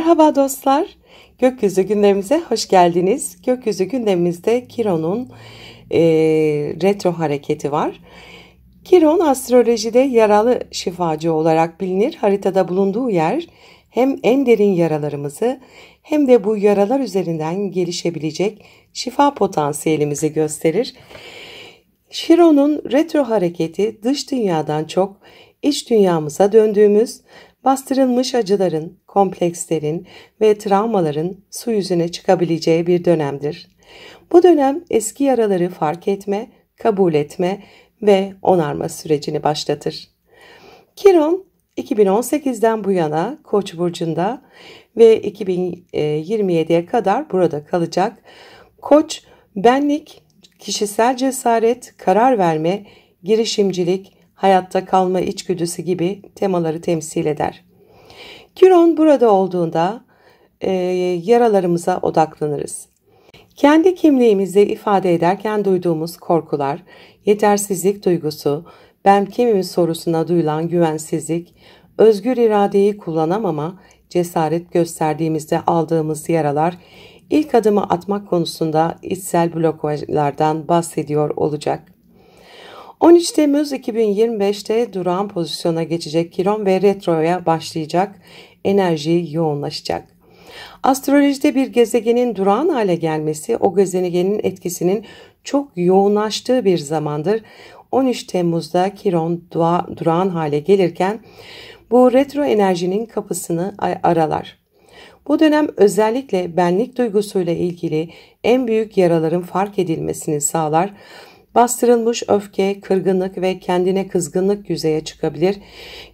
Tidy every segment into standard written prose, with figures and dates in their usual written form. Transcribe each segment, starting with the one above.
Merhaba dostlar, Gökyüzü gündemimize hoş geldiniz. Gökyüzü gündemimizde Kiron'un retro hareketi var. Kiron astrolojide yaralı şifacı olarak bilinir. Haritada bulunduğu yer hem en derin yaralarımızı hem de bu yaralar üzerinden gelişebilecek şifa potansiyelimizi gösterir. Chiron'un retro hareketi dış dünyadan çok iç dünyamıza döndüğümüz, bastırılmış acıların, komplekslerin ve travmaların su yüzüne çıkabileceği bir dönemdir. Bu dönem eski yaraları fark etme, kabul etme ve onarma sürecini başlatır. Chiron 2018'den bu yana Koç burcunda ve 2027'ye kadar burada kalacak. Koç, benlik, kişisel cesaret, karar verme, girişimcilik, hayatta kalma içgüdüsü gibi temaları temsil eder. Chiron burada olduğunda yaralarımıza odaklanırız. Kendi kimliğimizi ifade ederken duyduğumuz korkular, yetersizlik duygusu, ben kimim sorusuna duyulan güvensizlik, özgür iradeyi kullanamama, cesaret gösterdiğimizde aldığımız yaralar, ilk adımı atmak konusunda içsel blokajlardan bahsediyor olacak. 13 Temmuz 2025'te durağan pozisyona geçecek Chiron ve retroya başlayacak, enerji yoğunlaşacak. Astrolojide bir gezegenin durağan hale gelmesi o gezegenin etkisinin çok yoğunlaştığı bir zamandır. 13 Temmuz'da Chiron durağan hale gelirken bu retro enerjinin kapısını aralar. Bu dönem özellikle benlik duygusuyla ilgili en büyük yaraların fark edilmesini sağlar. Bastırılmış öfke, kırgınlık ve kendine kızgınlık yüzeye çıkabilir.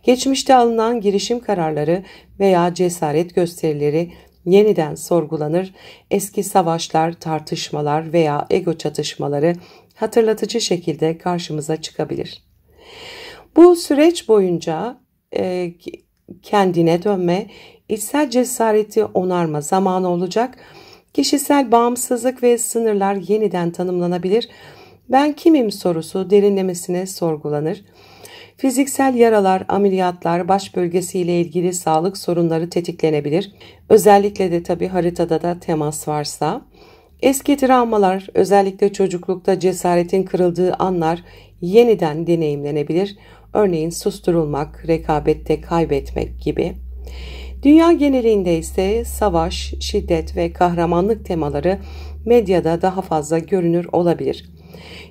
Geçmişte alınan girişim kararları veya cesaret gösterileri yeniden sorgulanır. Eski savaşlar, tartışmalar veya ego çatışmaları hatırlatıcı şekilde karşımıza çıkabilir. Bu süreç boyunca kendine dönme, içsel cesareti onarma zamanı olacak. Kişisel bağımsızlık ve sınırlar yeniden tanımlanabilir. Ben kimim sorusu derinlemesine sorgulanır. Fiziksel yaralar, ameliyatlar, baş bölgesiyle ilgili sağlık sorunları tetiklenebilir. Özellikle de tabii haritada da temas varsa. Eski travmalar, özellikle çocuklukta cesaretin kırıldığı anlar yeniden deneyimlenebilir. Örneğin susturulmak, rekabette kaybetmek gibi. Dünya genelinde ise savaş, şiddet ve kahramanlık temaları medyada daha fazla görünür olabilir.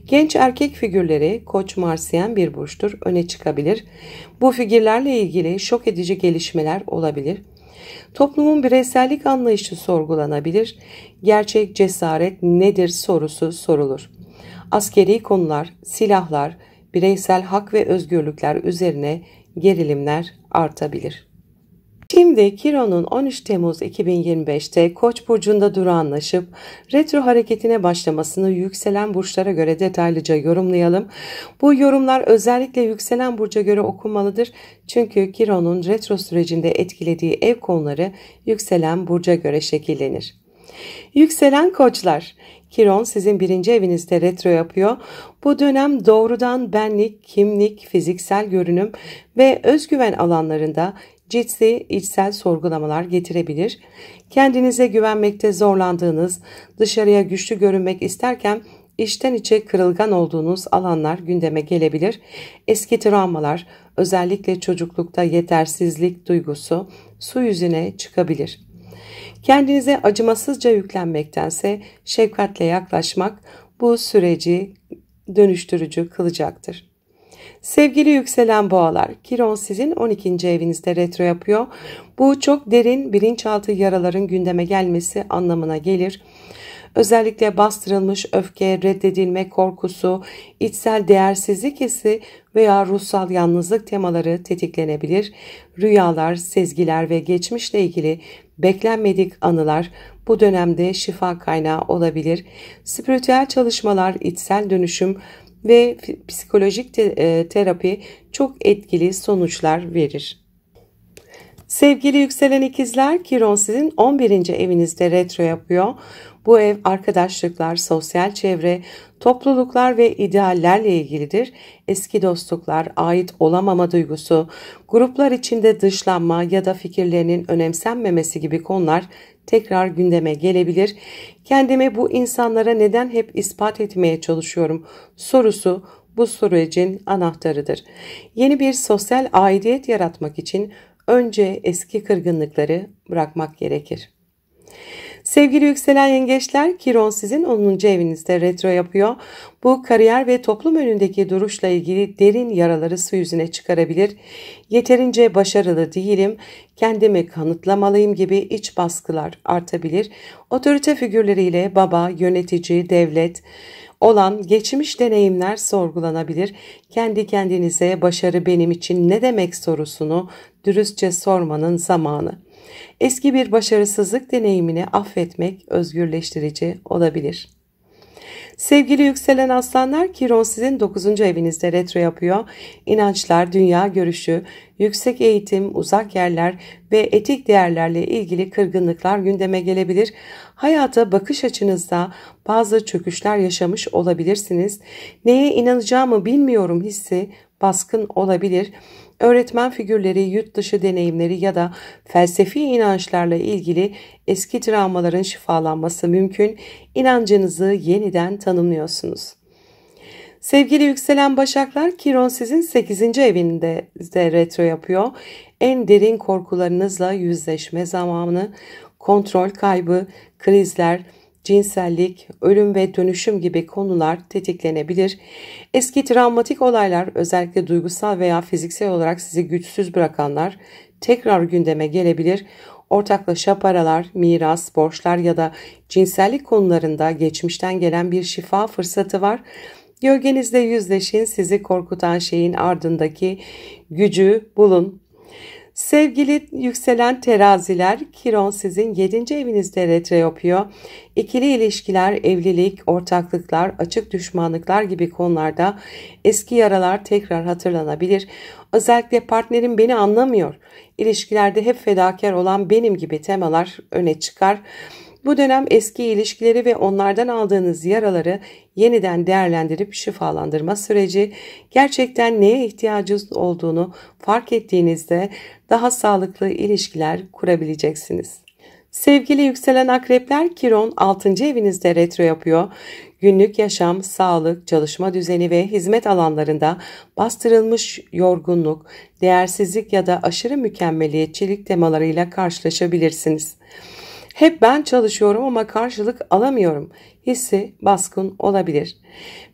Genç erkek figürleri Koç Marsyen bir burçtur, öne çıkabilir. Bu figürlerle ilgili şok edici gelişmeler olabilir. Toplumun bireysellik anlayışı sorgulanabilir. Gerçek cesaret nedir sorusu sorulur. Askeri konular, silahlar, bireysel hak ve özgürlükler üzerine gerilimler artabilir. Şimdi Chiron'un 13 Temmuz 2025'te Koç burcunda durağanlaşıp retro hareketine başlamasını yükselen burçlara göre detaylıca yorumlayalım. Bu yorumlar özellikle yükselen burca göre okunmalıdır. Çünkü Chiron'un retro sürecinde etkilediği ev konuları yükselen burca göre şekillenir. Yükselen Koçlar, Chiron sizin 1. evinizde retro yapıyor. Bu dönem doğrudan benlik, kimlik, fiziksel görünüm ve özgüven alanlarında ciddi içsel sorgulamalar getirebilir. Kendinize güvenmekte zorlandığınız, dışarıya güçlü görünmek isterken içten içe kırılgan olduğunuz alanlar gündeme gelebilir. Eski travmalar, özellikle çocuklukta yetersizlik duygusu su yüzüne çıkabilir. Kendinize acımasızca yüklenmektense şefkatle yaklaşmak bu süreci dönüştürücü kılacaktır. Sevgili yükselen boğalar, Chiron sizin 12. evinizde retro yapıyor. Bu çok derin bilinçaltı yaraların gündeme gelmesi anlamına gelir. Özellikle bastırılmış öfke, reddedilme korkusu, içsel değersizlik hissi veya ruhsal yalnızlık temaları tetiklenebilir. Rüyalar, sezgiler ve geçmişle ilgili beklenmedik anılar bu dönemde şifa kaynağı olabilir. Spiritüel çalışmalar, içsel dönüşüm ve psikolojik terapi çok etkili sonuçlar verir. Sevgili yükselen ikizler, Chiron sizin 11. evinizde retro yapıyor. Bu ev arkadaşlıklar, sosyal çevre, topluluklar ve ideallerle ilgilidir. Eski dostluklar, ait olamama duygusu, gruplar içinde dışlanma ya da fikirlerinin önemsenmemesi gibi konular tekrar gündeme gelebilir. Kendimi bu insanlara neden hep ispat etmeye çalışıyorum sorusu bu sürecin anahtarıdır. Yeni bir sosyal aidiyet yaratmak için önce eski kırgınlıkları bırakmak gerekir. Sevgili yükselen yengeçler, Kiron sizin 10. evinizde retro yapıyor. Bu kariyer ve toplum önündeki duruşla ilgili derin yaraları su yüzüne çıkarabilir. Yeterince başarılı değilim, kendimi kanıtlamalıyım gibi iç baskılar artabilir. Otorite figürleriyle baba, yönetici, devlet olan geçmiş deneyimler sorgulanabilir. Kendi kendinize başarı benim için ne demek sorusunu dürüstçe sormanın zamanı. Eski bir başarısızlık deneyimini affetmek özgürleştirici olabilir. Sevgili yükselen aslanlar, Kiron sizin 9. evinizde retro yapıyor. İnançlar, dünya görüşü, yüksek eğitim, uzak yerler ve etik değerlerle ilgili kırgınlıklar gündeme gelebilir. Hayata bakış açınızda bazı çöküşler yaşamış olabilirsiniz. Neye inanacağımı bilmiyorum hissi baskın olabilir. Öğretmen figürleri, yurt dışı deneyimleri ya da felsefi inançlarla ilgili eski travmaların şifalanması mümkün. İnancınızı yeniden tanımlıyorsunuz. Sevgili yükselen başaklar, Kiron sizin 8. evinde retro yapıyor. En derin korkularınızla yüzleşme zamanı, kontrol kaybı, krizler, cinsellik, ölüm ve dönüşüm gibi konular tetiklenebilir. Eski travmatik olaylar, özellikle duygusal veya fiziksel olarak sizi güçsüz bırakanlar tekrar gündeme gelebilir. Ortaklaşa paralar, miras, borçlar ya da cinsellik konularında geçmişten gelen bir şifa fırsatı var. Gölgenizle yüzleşin, sizi korkutan şeyin ardındaki gücü bulun. Sevgili yükselen teraziler, Kiron sizin 7. evinizde retro yapıyor. İkili ilişkiler, evlilik, ortaklıklar, açık düşmanlıklar gibi konularda eski yaralar tekrar hatırlanabilir. Özellikle partnerim beni anlamıyor, İlişkilerde hep fedakar olan benim gibi temalar öne çıkar. Bu dönem eski ilişkileri ve onlardan aldığınız yaraları yeniden değerlendirip şifalandırma süreci. Gerçekten neye ihtiyacınız olduğunu fark ettiğinizde daha sağlıklı ilişkiler kurabileceksiniz. Sevgili yükselen akrepler, Kiron 6. evinizde retro yapıyor. Günlük yaşam, sağlık, çalışma düzeni ve hizmet alanlarında bastırılmış yorgunluk, değersizlik ya da aşırı mükemmeliyetçilik temalarıyla karşılaşabilirsiniz. Hep ben çalışıyorum ama karşılık alamıyorum hissi baskın olabilir.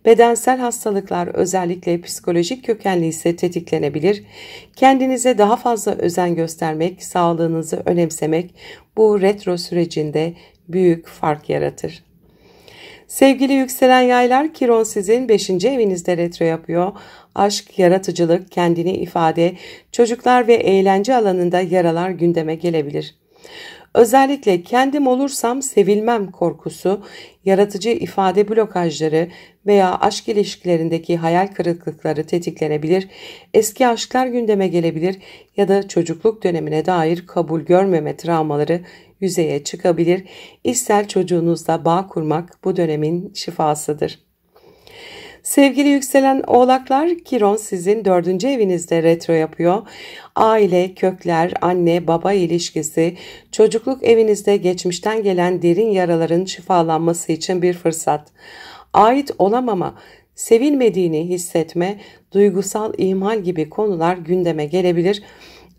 Bedensel hastalıklar, özellikle psikolojik kökenli ise tetiklenebilir. Kendinize daha fazla özen göstermek, sağlığınızı önemsemek bu retro sürecinde büyük fark yaratır. Sevgili yükselen yaylar, Kiron sizin 5. evinizde retro yapıyor. Aşk, yaratıcılık, kendini ifade, çocuklar ve eğlence alanında yaralar gündeme gelebilir. Özellikle kendim olursam sevilmem korkusu, yaratıcı ifade blokajları veya aşk ilişkilerindeki hayal kırıklıkları tetiklenebilir, eski aşklar gündeme gelebilir ya da çocukluk dönemine dair kabul görmeme travmaları yüzeye çıkabilir. İçsel çocuğunuzla bağ kurmak bu dönemin şifasıdır. Sevgili yükselen oğlaklar, Kiron sizin 4. evinizde retro yapıyor. Aile, kökler, anne, baba ilişkisi, çocukluk evinizde geçmişten gelen derin yaraların şifalanması için bir fırsat. Ait olamama, sevilmediğini hissetme, duygusal ihmal gibi konular gündeme gelebilir.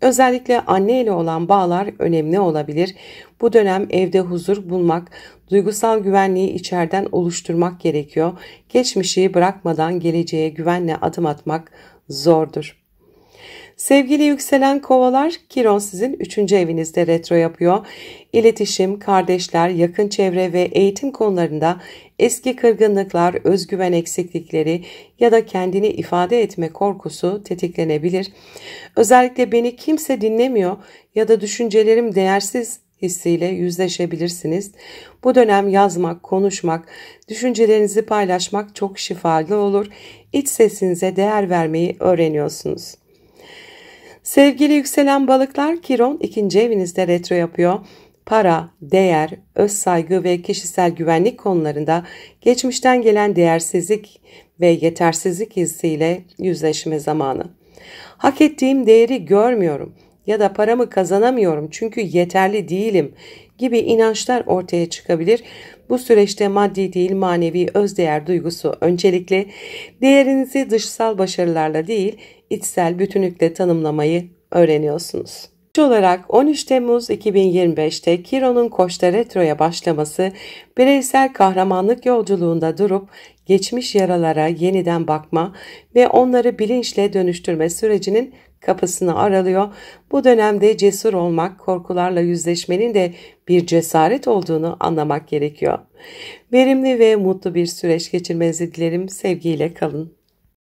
Özellikle anne ile olan bağlar önemli olabilir. Bu dönem evde huzur bulmak, duygusal güvenliği içeriden oluşturmak gerekiyor. Geçmişi bırakmadan geleceğe güvenle adım atmak zordur. Sevgili yükselen kovalar, Kiron sizin 3. evinizde retro yapıyor. İletişim, kardeşler, yakın çevre ve eğitim konularında eski kırgınlıklar, özgüven eksiklikleri ya da kendini ifade etme korkusu tetiklenebilir. Özellikle beni kimse dinlemiyor ya da düşüncelerim değersiz hissiyle yüzleşebilirsiniz. Bu dönem yazmak, konuşmak, düşüncelerinizi paylaşmak çok şifalı olur. İç sesinize değer vermeyi öğreniyorsunuz. Sevgili yükselen balıklar, Kiron 2. evinizde retro yapıyor. para, değer, öz saygı ve kişisel güvenlik konularında geçmişten gelen değersizlik ve yetersizlik hissiyle yüzleşme zamanı. Hak ettiğim değeri görmüyorum ya da paramı kazanamıyorum çünkü yeterli değilim gibi inançlar ortaya çıkabilir. Bu süreçte maddi değil manevi özdeğer duygusu öncelikli. Değerinizi dışsal başarılarla değil, içsel bütünlükle tanımlamayı öğreniyorsunuz. Olarak 13 Temmuz 2025'te Kiron'un Koç'ta retroya başlaması, bireysel kahramanlık yolculuğunda durup geçmiş yaralara yeniden bakma ve onları bilinçle dönüştürme sürecinin kapısını aralıyor. Bu dönemde cesur olmak, korkularla yüzleşmenin de bir cesaret olduğunu anlamak gerekiyor. Verimli ve mutlu bir süreç geçirmenizi dilerim. Sevgiyle kalın.